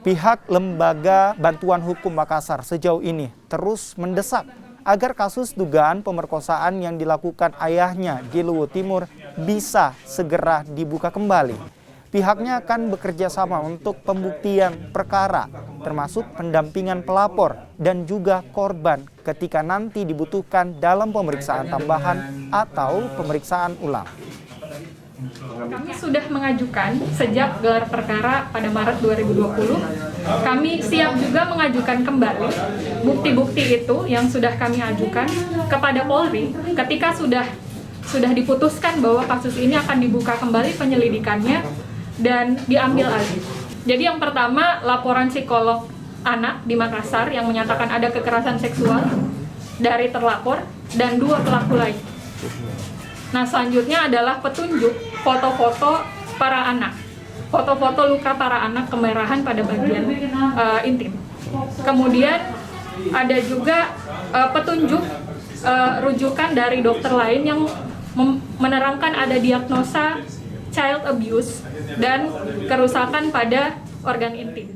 Pihak Lembaga Bantuan Hukum Makassar sejauh ini terus mendesak agar kasus dugaan pemerkosaan yang dilakukan ayahnya di Luwu Timur bisa segera dibuka kembali. Pihaknya akan bekerja sama untuk pembuktian perkara, termasuk pendampingan pelapor dan juga korban ketika nanti dibutuhkan dalam pemeriksaan tambahan atau pemeriksaan ulang. Kami sudah mengajukan sejak gelar perkara pada Maret 2020. Kami siap juga mengajukan kembali bukti-bukti itu yang sudah kami ajukan kepada Polri ketika sudah diputuskan bahwa kasus ini akan dibuka kembali penyelidikannya dan diambil alih. Jadi yang pertama, laporan psikolog anak di Makassar yang menyatakan ada kekerasan seksual dari terlapor dan 2 pelaku lain. Nah, selanjutnya adalah petunjuk foto-foto para anak. Foto-foto luka para anak kemerahan pada bagian intim. Kemudian ada juga petunjuk rujukan dari dokter lain yang menerangkan ada diagnosa child abuse dan kerusakan pada organ intim.